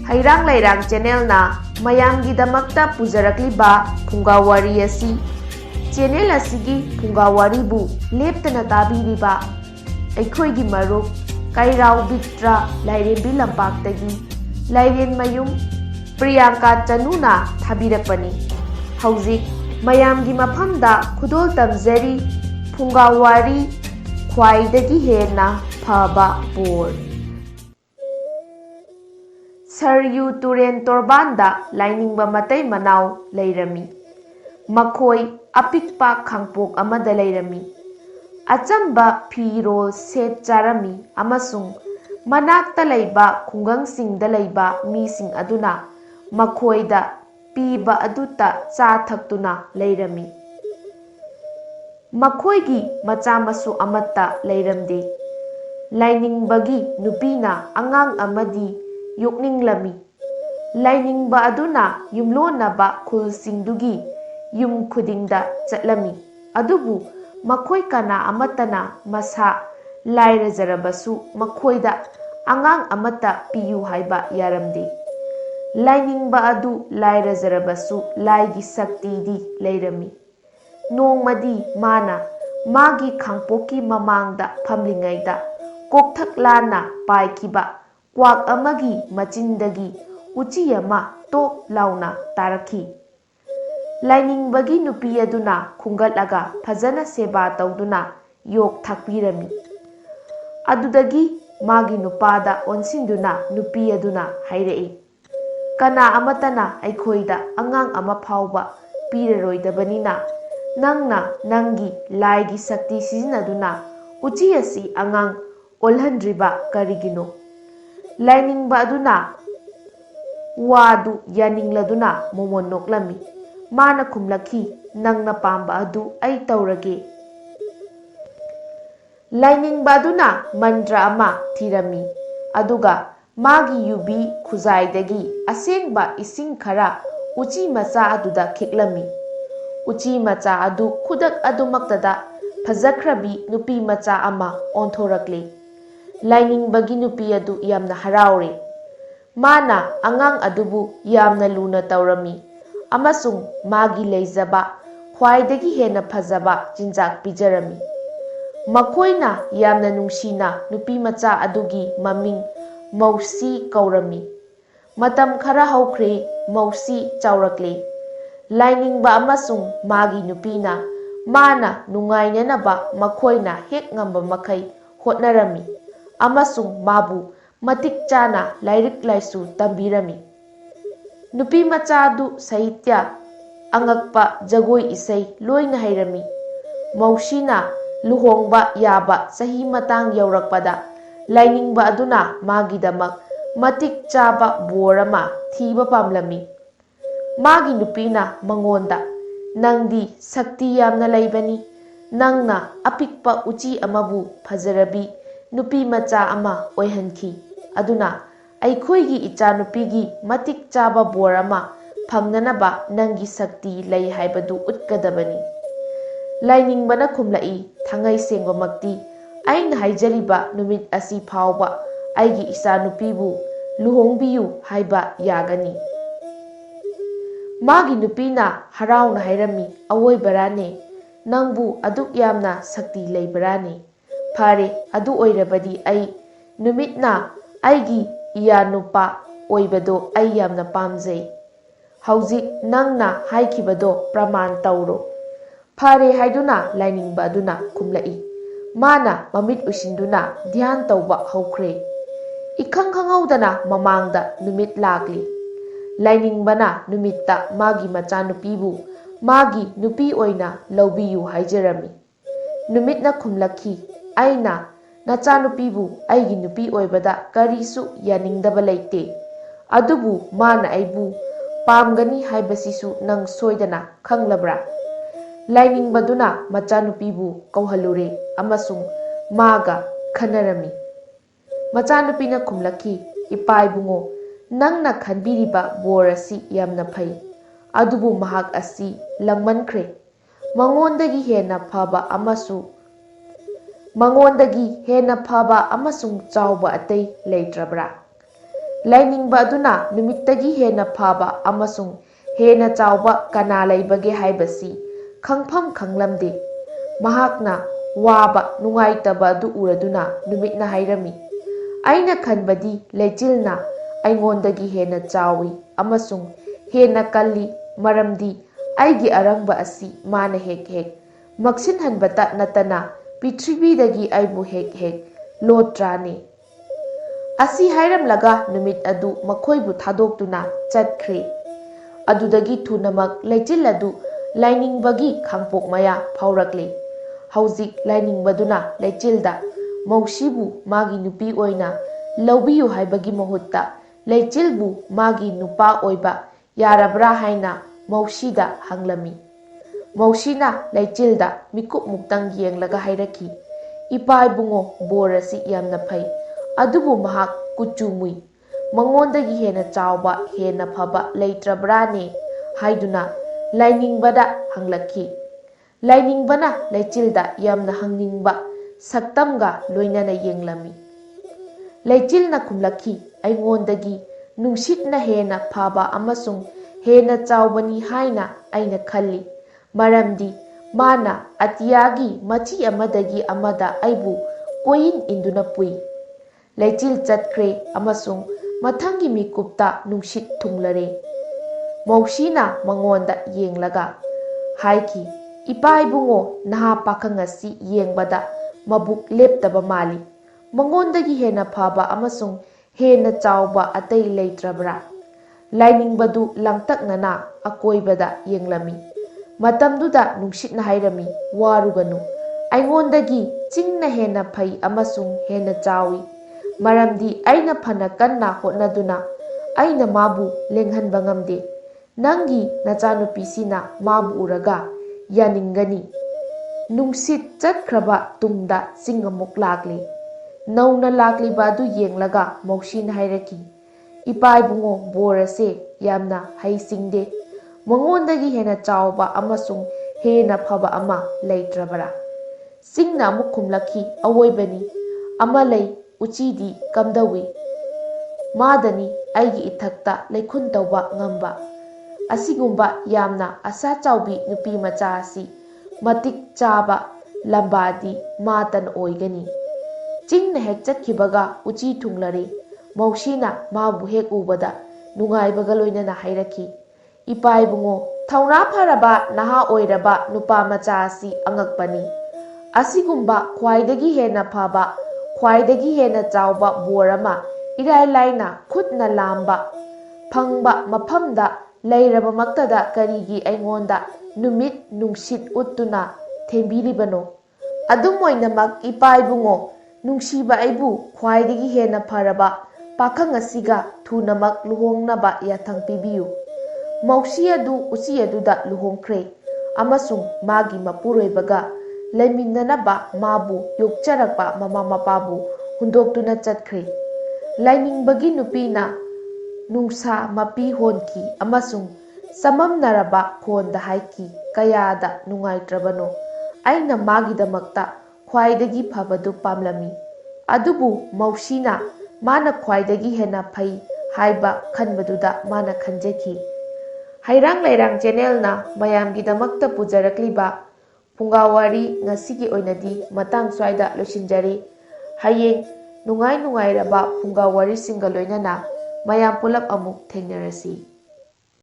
Hairang Lairang Channel na mayamgidamakta pujarakliba Phungawari asi channel asigi Phungawari bu leptana tabiriba aikhoigi marup Kairau Bitra Lairembi Lampaktagi Lairen Mayum Priyanka Chanuna Thabirakpani Hauzik mayamgi mafamda khudol tamjari Phungawari khwaidagi hena phaba bor Saryu Turen Torbanda lainingba matai manau leirami makhoi apikpa khangpok amada leirami achamba phirol set charami amasung manakta leiba khungangsingda leiba mising aduna makhoida piba aduta cha thaktuna leirami makhoigi macha masu amatta leiramde lainingbagi nupina angang amadi yokninglami lainingba aduna yumlonaba khulsingdugi yum khudingda chatlami adubu makhoi kana amatana masa lairajarabasu makhoida angang amata piyu haiba yaramde lainingba adu lairajarabasu laigi sakti di leirami nongmadi mana magi khangpoki mamangda phamlingaida kokthak-lana paikiba kwak amagi machindagi uchi ama tok launa tarakhi lainingbagi nupi aduna khungatlaga phajana seba tawduna yok thakpirami adudagi magi nupada onsinduna nupi aduna hairei kana amatana aikhoida angang ama phauba piraroidabanina nangna nangi laigi sakti sizinaduna uchi asi angang olhandriba karigino lainingba aduna wadu yaningladuna momon noklami mana khumlakhi nangna pamba adu ai taurage lainingba aduna mantra ama thirami aduga magi yubi khuzaidagi asengba ising khara uchi macha aduda khiklami uchi macha adu khudak adumaktada phajakhrabi nupi macha ama onthorakle lainingbagi nupi adu yamna haraure mana angang adubu yamna luna taurami amasung magi leizaba khwaidagi hena phajaba jinjak pijarami makhoina yamna nungsina nupi macha adugi maming mausi kaurami matam khara haukhre mausi chaurakle lainingba amasung magi nupina mana nungainanaba makhoina hek ngamba makai hotnarami amasung mabu matik chana lairik laisu tambirami nupi machadu sahitya angakpa jagoi isai loina hairami mausina luhongba yaba sahi matang yaurakpada lainingba aduna magidamak matik chaba borama thiba pamlami magi nupina mangonda nangdi sakti yamna laibani nangna apikpa uchi amabu phajarabi nupi macha ama oihanki aduna aikhoigi icha nupigi matik chaba borama phamnanaba nangi sakti lei haibadu utkadabani lainingbana khumlai thangai sengba makti aina haijariba numit asi phauba aigi isa nupibu luhongbiyu haiba yagani magi nupina harauna hairami awoi barane nangbu aduk yamna sakti lei barane phare adu oirabadi ai numitna aigi iya nupa oibado ai yamna pamjai hauzik nangna haikibado praman tauro phare haiduna lainingba aduna khumlai mana mamit usinduna dhyan tauba haukhre ikhang khangaudana mamangda numit lagli lainingbana numitta magi macha nupibu magi nupi oina lawbiyu haijarami numitna khumlakhi aina nacha nupibu aigi nupi oibada karisu yaningdaba leite adubu mana aibu pamgani haibasisu nang soidana khanglabra lainingbaduna macha nupibu kauhalure amasung maga khanarami macha nupina khumlakhi ipaibungo nangna khanbiriba borasi yamna phai adubu mahak asi langmankhre mangondagi hena phaba amasu mangondagi hena phaba amasung chawba atei leitrabra ꯂꯥꯏꯅꯤꯡꯕ ꯑꯗꯨꯅ ꯅꯨꯃꯤꯠꯇꯒꯤ ꯍꯦꯟꯅ ꯐꯕ ꯑꯃꯁꯨꯡ ꯍꯦꯟꯅ ꯆꯥꯎꯕ ꯀꯅꯥ ꯂꯩꯕꯒꯦ ꯍꯥꯏꯕꯁꯤ ꯈꯪꯐꯝ ꯈꯪꯂꯝꯗꯦ꯫ ꯃꯍꯥꯛꯅ ꯋꯥꯕ ꯅꯨꯡꯉꯥꯏꯇꯕ ꯑꯗꯨ ꯎꯔꯗꯨꯅ ꯅꯨꯃꯤꯠꯅ ꯍꯥꯏꯔꯝꯃꯤ, "ꯑꯩꯅ ꯈꯟꯕꯗꯤ ꯂꯩꯆꯤꯜꯅ ꯑꯩꯉꯣꯟꯗꯒꯤ ꯍꯦꯟꯅ ꯆꯥꯎꯏ ꯑꯃꯁꯨꯡ ꯍꯦꯟꯅ ꯀꯜꯂꯤ ꯃꯔꯝꯗꯤ ꯑꯩꯒꯤ ꯑꯔꯪꯕ ꯑꯁꯤ ꯃꯥꯅ ꯍꯦꯛ ꯍꯦꯛ ꯃꯛꯁꯤꯟꯍꯟꯕꯇ ꯅꯠꯇꯅ ꯄ꯭ꯔꯤꯊꯤꯕꯤꯗꯒꯤ ꯑꯩꯕꯨ ꯍꯦꯛ ꯍꯦꯛ ꯂꯣꯠꯇ꯭ꯔꯥꯅꯦ"꯫ ꯑꯁꯤ ꯍꯥꯏꯔꯝꯂꯒ ꯅꯨꯃꯤꯠ ꯑꯗꯨ ꯃꯈꯣꯏꯕꯨ ꯊꯥꯗꯣꯛꯇꯨꯅ ꯆꯠꯈ꯭ꯔꯦ꯫ ꯑꯗꯨꯗꯒꯤ ꯊꯨꯅꯃꯛ ꯂꯩꯆꯤꯜ ꯑꯗꯨ ꯂꯥꯏꯅꯤꯡꯕꯒꯤ ꯈꯥꯡꯄꯣꯛ ꯃꯌꯥ ꯐꯥꯎꯔꯛꯂꯦ꯫ ꯍꯧꯖꯤꯛ ꯂꯥꯏꯅꯤꯡꯕꯗꯨꯅ ꯂꯩꯆꯤꯜꯗ ꯃꯧꯁꯤꯕꯨ ꯃꯥꯒꯤ ꯅꯨꯄꯤ ꯑꯣꯏꯅ ꯂꯧꯕꯤꯌꯨ ꯍꯥꯏꯕꯒꯤ ꯃꯍꯨꯠꯇ ꯂꯩꯆꯤꯜꯕꯨ ꯃꯥꯒꯤ ꯅꯨꯄꯥ ꯑꯣꯏꯕ ꯌꯥꯔꯕ꯭ꯔꯥ ꯍꯥꯏꯅ ꯃꯧꯁꯤꯗ ꯍꯪꯂꯝꯃꯤ꯫ ꯃꯧꯁꯤꯅ ꯂꯩꯆꯤꯜꯗ ꯃꯤꯀꯨꯞꯃꯨꯛꯇꯪ ꯌꯦꯡꯂꯒ ꯍꯥꯏꯔꯛꯈꯤ, "ꯏꯄꯥ ꯏꯕꯨꯡꯉꯣ, ꯕꯣꯔ ꯑꯁꯤ ꯌꯥꯝꯅ ꯐꯩ, ꯑꯗꯨꯕꯨ ꯃꯍꯥꯛ ꯀꯨꯆꯨ ꯃꯨꯏ, ꯃꯉꯣꯟꯗꯒꯤ ꯍꯦꯟꯅ ꯆꯥꯎꯕ ꯍꯦꯟꯅ ꯐꯕ ꯂꯩꯇ꯭ꯔꯕ꯭ꯔꯥꯅꯦ" ꯍꯥꯏꯗꯨꯅ ꯂꯥꯏꯅꯤꯡꯕꯗ ꯍꯪꯂꯛꯈꯤ꯫ ꯂꯥꯏꯅꯤꯡꯕꯅ ꯂꯩꯆꯤꯜꯗ ꯌꯥꯝꯅ ꯍꯪꯅꯤꯡꯕ ꯁꯛꯇꯝꯒ ꯂꯣꯏꯅꯅ ꯌꯦꯡꯂꯝꯃꯤ꯫ ꯂꯩꯆꯤꯜꯅ ꯈꯨꯝꯂꯛꯈꯤ, "ꯑꯩꯉꯣꯟꯗꯒꯤ ꯅꯨꯡꯁꯤꯠꯅ ꯍꯦꯟꯅ ꯐꯕ ꯑꯃꯁꯨꯡ ꯍꯦꯟꯅ ꯆꯥꯎꯕꯅꯤ ꯍꯥꯏꯅ ꯑꯩꯅ ꯈꯜꯂꯤ, ꯃꯔꯝꯗꯤ ꯃꯥꯅ ꯑꯇꯤꯌꯥꯒꯤ ꯃꯆꯤ ꯑꯃꯗꯒꯤ ꯑꯃꯗ ꯑꯩꯕꯨ ꯀꯣꯏꯏꯟ ꯏꯟꯗꯨꯅ ꯄꯨꯏ"꯫ ꯂꯩꯆꯤꯜ ꯆꯠꯈ꯭ꯔꯦ ꯑꯃꯁꯨꯡ ꯃꯊꯪꯒꯤ ꯃꯤꯀꯨꯞꯇ ꯅꯨꯡꯁꯤꯠ ꯊꯨꯡꯂꯔꯦ꯫ ꯃꯧꯁꯤꯅ ꯃꯉꯣꯟꯗ ꯌꯦꯡꯂꯒ ꯍꯥꯏꯈꯤ, "ꯏꯄꯥ ꯏꯕꯨꯡꯉꯣ, ꯅꯍꯥ ꯄꯥꯈꯪ ꯑꯁꯤ ꯌꯦꯡꯕꯗ ꯃꯕꯨꯛ ꯂꯦꯞꯇꯕ ꯃꯥꯜꯂꯤ, ꯃꯉꯣꯟꯗꯒꯤ ꯍꯦꯟꯅ ꯐꯕ ꯑꯃꯁꯨꯡ ꯍꯦꯟꯅ ꯆꯥꯎꯕ ꯑꯇꯩ ꯂꯩꯇ꯭ꯔꯕ꯭ꯔꯥ"꯫ ꯂꯥꯏꯅꯤꯡꯕꯗꯨ ꯂꯥꯡꯇꯛꯅꯅ ꯑꯀꯣꯏꯕꯗ ꯌꯦꯡꯂꯝꯃꯤ꯫ ꯃꯇꯝꯗꯨꯗ ꯅꯨꯡꯁꯤꯠꯅ ꯍꯥꯏꯔꯝꯃꯤ, "ꯋꯥꯔꯨꯒꯅꯨ, ꯑꯩꯉꯣꯟꯗꯒꯤ ꯆꯤꯡꯅ ꯍꯦꯟꯅ ꯐꯩ ꯑꯃꯁꯨꯡ ꯍꯦꯟꯅ ꯆꯥꯎꯏ, ꯃꯔꯝꯗꯤ ꯑꯩꯅ ꯐꯅ ꯀꯟꯅ ꯍꯣꯠꯅꯗꯨꯅ ꯑꯩꯅ ꯃꯥꯕꯨ ꯂꯦꯡꯍꯟꯕ ꯉꯝꯗꯦ꯫ ꯅꯪꯒꯤ ꯅꯆꯥꯅꯨꯄꯤꯁꯤꯅ ꯃꯥꯕꯨ ꯎꯔꯒ ꯌꯥꯅꯤꯡꯒꯅꯤ"꯫ ꯅꯨꯡꯁꯤꯠ ꯆꯠꯈ꯭ꯔꯕ ꯇꯨꯡꯗ ꯆꯤꯡ ꯑꯃꯨꯛ ꯂꯥꯛꯂꯦ꯫ ꯅꯧꯅ ꯂꯥꯛꯂꯤꯕ ꯑꯗꯨ ꯌꯦꯡꯂꯒ ꯃꯧꯁꯤꯅ ꯍꯥꯏꯔꯛꯈꯤ, "ꯏꯄꯥ ꯏꯕꯨꯡꯉꯣ, ꯕꯣꯔ ꯑꯁꯦ ꯌꯥꯝꯅ ꯍꯩꯁꯤꯡꯗꯦ, ꯃꯉꯣꯟꯗꯒꯤ ꯍꯦꯟꯅ ꯆꯥꯎꯕ ꯑꯃꯁꯨꯡ ꯍꯦꯟꯅ ꯐꯕ ꯑꯃ ꯂꯩꯇ꯭ꯔꯕ꯭ꯔꯥ"꯫ ꯆꯤꯡꯅ ꯑꯃꯨꯛ ꯈꯨꯝꯂꯛꯈꯤ, "ꯑꯋꯣꯏꯕꯅꯤ, ꯑꯃ ꯂꯩ, ꯎꯆꯤꯗꯤ ꯀꯝꯗꯧꯏ, ꯃꯥꯗꯅꯤ ꯑꯩꯒꯤ ꯏꯊꯛꯇ ꯂꯩꯈꯨꯟ ꯇꯧꯕ ꯉꯝꯕ꯫ ꯑꯁꯤꯒꯨꯝꯕ ꯌꯥꯝꯅ ꯑꯁꯥ ꯆꯥꯎꯕꯤ ꯅꯨꯄꯤ ꯃꯆꯥ ꯑꯁꯤ ꯃꯇꯤꯛ ꯆꯥꯕ ꯂꯝꯕꯥꯗꯤ ꯃꯥꯇꯅ ꯑꯣꯏꯒꯅꯤ"꯫ ꯆꯤꯡꯅ ꯍꯦꯛ ꯆꯠꯈꯤꯕꯒ ꯎꯆꯤ ꯊꯨꯡꯂꯔꯦ꯫ ꯃꯧꯁꯤꯅ ꯃꯥꯕꯨ ꯍꯦꯛ ꯎꯕꯗ ꯅꯨꯡꯉꯥꯏꯕꯒ ꯂꯣꯏꯅꯅ ꯍꯥꯏꯔꯛꯈꯤ, "ꯏꯄꯥ ꯏꯕꯨꯡꯉꯣ, ꯊꯧꯅꯥ ꯐꯔꯕ ꯅꯍꯥ ꯑꯣꯏꯔꯕ ꯅꯨꯄꯥ ꯃꯆꯥ ꯑꯁꯤ ꯑꯉꯛꯄꯅꯤ꯫ ꯑꯁꯤꯒꯨꯝꯕ ꯈ꯭ꯋꯥꯏꯗꯒꯤ ꯍꯦꯟꯅ ꯐꯕ, ꯈ꯭ꯋꯥꯏꯗꯒꯤ ꯍꯦꯟꯅ ꯆꯥꯎꯕ ꯕꯣꯔ ꯑꯃ ꯏꯔꯥꯏ ꯂꯥꯏꯅ ꯈꯨꯠꯅ ꯂꯥꯝꯕ ꯐꯪꯕ ꯃꯐꯝꯗ ꯂꯩꯔꯕꯃꯛꯇꯗ ꯀꯔꯤꯒꯤ ꯑꯩꯉꯣꯟꯗ ꯅꯨꯃꯤꯠ ꯅꯨꯡꯁꯤꯠ ꯎꯠꯇꯨꯅ ꯊꯦꯝꯕꯤꯔꯤꯕꯅꯣ? ꯑꯗꯨꯝ ꯑꯣꯏꯅꯃꯛ ꯏꯄꯥ ꯏꯕꯨꯡꯉꯣ, ꯅꯨꯡꯁꯤꯕ ꯑꯩꯕꯨ ꯈ꯭ꯋꯥꯏꯗꯒꯤ ꯍꯦꯟꯅ ꯐꯔꯕ ꯄꯥꯈꯪ ꯑꯁꯤꯒ ꯊꯨꯅꯃꯛ luhongnaba yathang pibiyu"꯫ ꯃꯧꯁꯤ ꯑꯗꯨ ꯎꯆꯤ ꯑꯗꯨꯗ ꯂꯨꯍꯣꯡꯈ꯭ꯔꯦ ꯑꯃꯁꯨꯡ ꯃꯥꯒꯤ ꯃꯄꯨꯔꯣꯏꯕꯒ ꯂꯩꯃꯤꯟꯅꯅꯕ ꯃꯥꯕꯨ ꯌꯣꯛꯆꯔꯛꯄ ꯃꯃꯥ ꯃꯄꯥꯕꯨ ꯍꯨꯟꯗꯣꯛꯇꯨꯅ ꯆꯠꯈ꯭ꯔꯦ꯫ ꯂꯥꯏꯅꯤꯡꯕꯒꯤ ꯅꯨꯄꯤꯅ ꯅꯨꯡꯁꯥ ꯃꯄꯤ ꯍꯣꯟꯈꯤ ꯑꯃꯁꯨꯡ ꯆꯃꯝꯅꯔꯕ ꯈꯣꯟꯗ ꯍꯥꯏꯈꯤ, "ꯀꯌꯥꯗ ꯅꯨꯡꯉꯥꯏꯇ꯭ꯔꯕꯅꯣ, ꯑꯩꯅ ꯃꯥꯒꯤꯗꯃꯛꯇ ꯈ꯭ꯋꯥꯏꯗꯒꯤ ꯐꯕꯗꯨ ꯄꯥꯝꯂꯝꯃꯤ, ꯑꯗꯨꯕꯨ ꯃꯧꯁꯤꯅ ꯃꯥꯅ ꯈ꯭ꯋꯥꯏꯗꯒꯤ ꯍꯦꯟꯅ ꯐꯩ ꯍꯥꯏꯕ ꯈꯟꯕꯗꯨꯗ ꯃꯥꯅ ꯈꯟꯖꯈꯤ"꯫ ꯍꯩꯔꯥꯡ ꯂꯩꯔꯥꯡ ꯆꯦꯅꯦꯜꯅ ꯃꯌꯥꯝꯒꯤꯗꯃꯛꯇ ꯄꯨꯖꯔꯛꯂꯤꯕ ꯐꯨꯡꯒꯥꯋꯥꯔꯤ ꯉꯁꯤꯒꯤ ꯑꯣꯏꯅꯗꯤ ꯃꯇꯥꯡ ꯁ꯭ꯋꯥꯏꯗ ꯂꯣꯏꯁꯤꯟꯖꯔꯤ꯫ ꯍꯌꯦꯡ ꯅꯨꯡꯉꯥꯏ ꯅꯨꯡꯉꯥꯏꯔꯕ ꯐꯨꯡꯒꯥ ꯋꯥꯔꯤꯁꯤꯡꯒ ꯂꯣꯏꯅꯅ ꯃꯌꯥꯝ ꯄꯨꯂꯞ ꯑꯃꯨꯛ ꯊꯦꯡꯅꯔꯁꯤ꯫